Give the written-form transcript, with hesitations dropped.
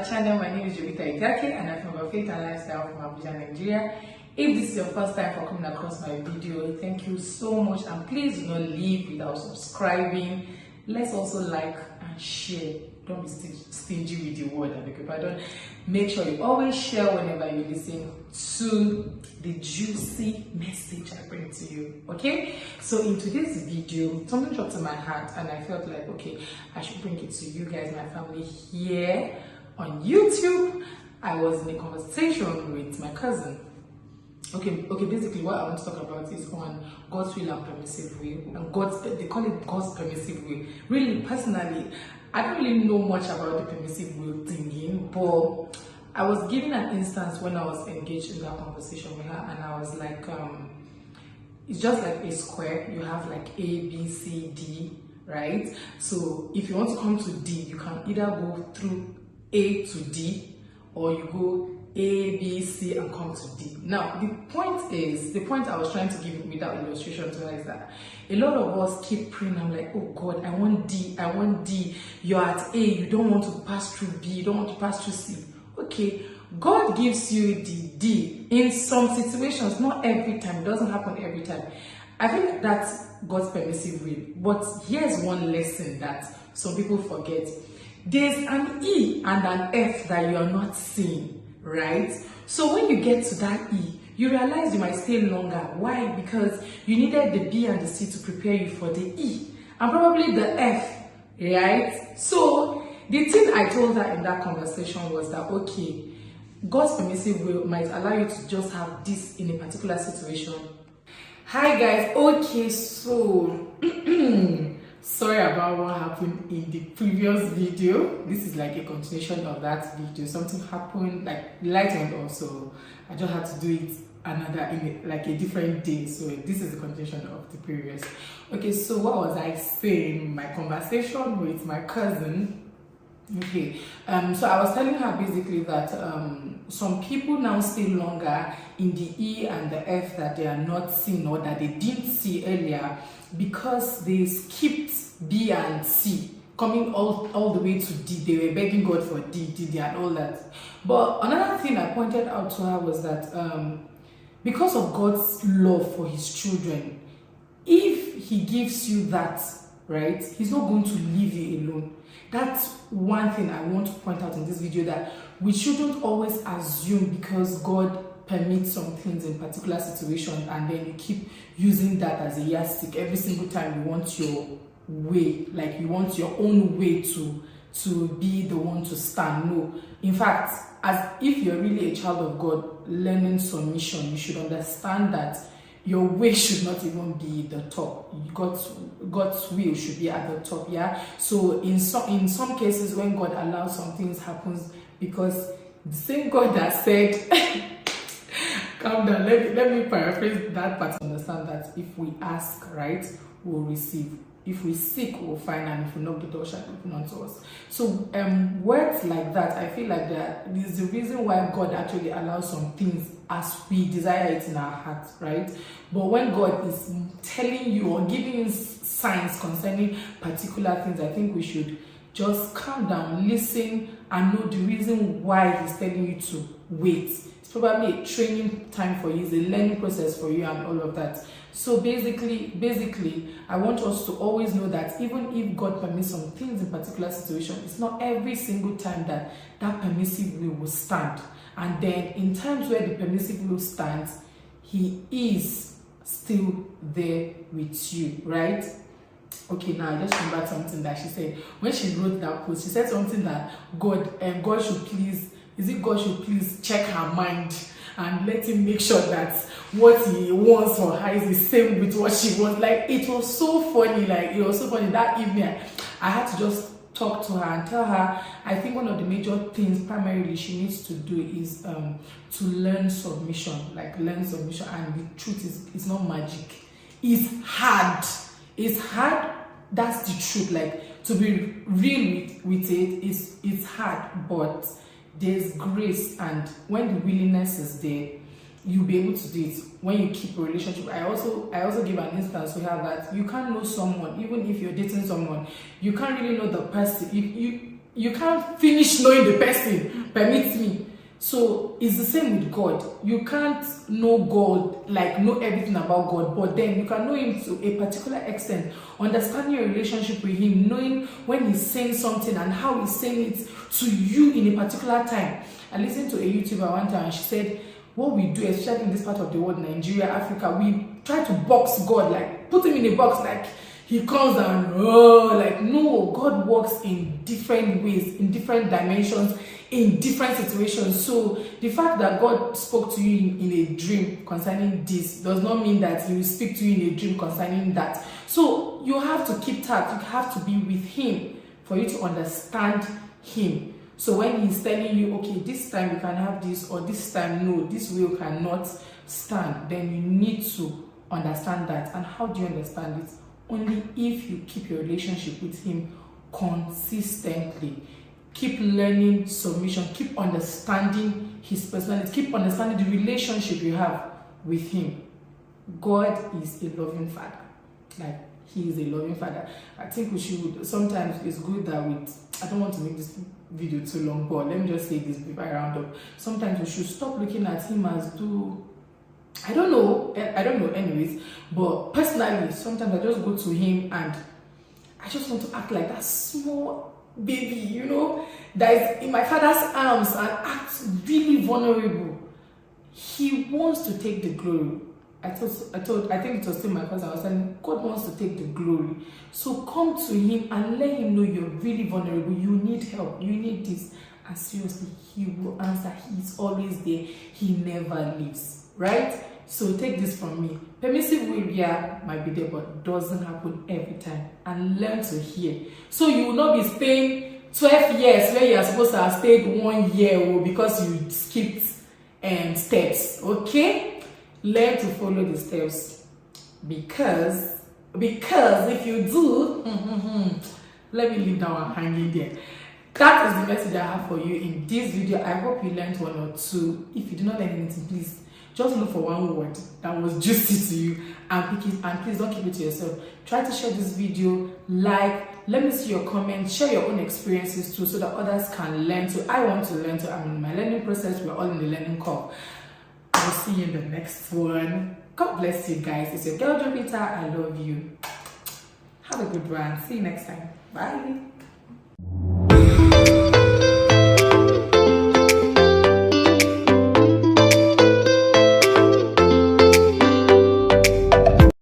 my channel. My name is Jovita Ikake and I'm from Faith and Lifestyle from Abuja, Nigeria. If this is your first time for coming across my video, thank you so much, and please do not leave without subscribing. Let's also like and share. Don't be stingy with your word, and if I don't, make sure you always share whenever you listen to the juicy message I bring to you. Okay, so in today's video, something dropped in my heart and I felt like, okay, I should bring it to you guys, my family here on YouTube. I was in a conversation with my cousin. Okay, basically what I want to talk about is on God's will and permissive will, and they call it God's permissive will. Really, personally, I don't really know much about the permissive will thinking, but I was given an instance when I was engaged in that conversation with her, and I was like, it's just like a square. You have like A, B, C, D, right? So if you want to come to D, you can either go through A to D, or you go A, B, C, and come to D. Now, the point I was trying to give with that illustration to her is that a lot of us keep praying. I'm like, oh God, I want D, I want D. You're at A, you don't want to pass through B, you don't want to pass through C. Okay, God gives you the D in some situations, not every time. It doesn't happen every time. I think that's God's permissive will. But here's one lesson that some people forget. There's an E and an F that you are not seeing. Right? So when you get to that E, you realize you might stay longer. Why? Because you needed the B and the C to prepare you for the E and probably the F, right? So the thing I told her in that conversation was that, okay, God's permissive will might allow you to just have this in a particular situation. Hi guys, okay, so sorry about what happened in the previous video. This is like a continuation of that video. Something happened, like light went off, so I just had to do it like a different day. So this is the continuation of the previous. Okay, so what was I saying? My conversation with my cousin. Okay, so I was telling her basically that some people now stay longer in the E and the F that they are not seeing, or that they didn't see earlier, because they skipped B and C, coming all the way to D. They were begging God for D and all that. But another thing I pointed out to her was that because of God's love for his children, if he gives you that, right, he's not going to leave you alone. That's one thing I want to point out in this video, that we shouldn't always assume because God permits some things in particular situations and then you keep using that as a yardstick every single time you want your way, like you want your own way to be the one to stand. No, in fact, as if you're really a child of God learning submission, you should understand that your way should not even be the top. God's will should be at the top. Yeah. So in some cases, when God allows some things happens, because the same God that said calm down, let me paraphrase that part to understand that if we ask, right, we'll receive. If we seek, we'll find, and if we knock, the door shall open unto us. So words like that, I feel like that is the reason why God actually allows some things as we desire it in our hearts, right? But when God is telling you or giving you signs concerning particular things, I think we should just calm down, listen, and know the reason why he's telling you to wait. It's probably a training time for you, it's a learning process for you, and all of that. So basically, I want us to always know that even if God permits some things in particular situation, it's not every single time that permissive will stand. And then in times where the permissive will stands, he is still there with you, right? Okay, now I just remembered something that she said when she wrote that post. She said something that God should please check her mind and let him make sure that what he wants for her is the same with what she wants. Like, it was so funny. Like, it was so funny that evening. I had to just talk to her and tell her, I think one of the major things primarily she needs to do is to learn submission. Like, learn submission. And the truth is, it's not magic. It's hard. It's hard. That's the truth. Like, to be real with it, it's hard, but there's grace, and when the willingness is there, you'll be able to do it. When you keep a relationship, I also give an instance to her that you can't know someone, even if you're dating someone, you can't really know the person. you can't finish knowing the person. Permit me. So it's the same with God. You can't know God, like know everything about God, but then you can know him to a particular extent, understanding your relationship with him, knowing when he's saying something and how he's saying it to you in a particular time. I listened to a YouTuber one time and she said, what we do, especially in this part of the world, Nigeria, Africa, we try to box God, like put him in a box, like he comes and like no, God works in different ways, in different dimensions, in different situations. So the fact that God spoke to you in a dream concerning this does not mean that he will speak to you in a dream concerning that. So you have to keep tact, you have to be with him for you to understand him. So when he's telling you, okay, this time you can have this, or this time no, this will cannot stand, then you need to understand that. And how do you understand it? Only if you keep your relationship with him consistently. Keep learning submission, keep understanding his personality, keep understanding the relationship you have with him. God is a loving father. Like, he is a loving father. I think we should, sometimes it's good that I don't want to make this video too long, but let me just say this before I round up. Sometimes we should stop looking at him as I don't know anyways, but personally, sometimes I just go to him and I just want to act like that small baby, you know, that is in my father's arms and act really vulnerable. He wants to take the glory. I think it was still my cousin. I was saying, God wants to take the glory. So come to him and let him know you're really vulnerable. You need help. You need this. And seriously, he will answer. He's always there. He never leaves. Right? So take this from me. Permissive will, yeah, might be there, but doesn't happen every time. And learn to hear. So you will not be staying 12 years where you are supposed to have stayed 1 year because you skipped steps. Okay? Learn to follow the steps, because if you do, let me leave that one hanging there. That is the message I have for you in this video. I hope you learned one or two. If you do not learn anything, please just look for one word that was juicy to you and pick it, and please don't keep it to yourself. Try to share this video, let me see your comments, share your own experiences too, so that others can learn too. I want to learn too. I'm in my learning process. We're all in the learning curve. I'll see you in the next one. God bless you guys. It's your girl Jovita. I love you. Have a good one. See you next time. Bye.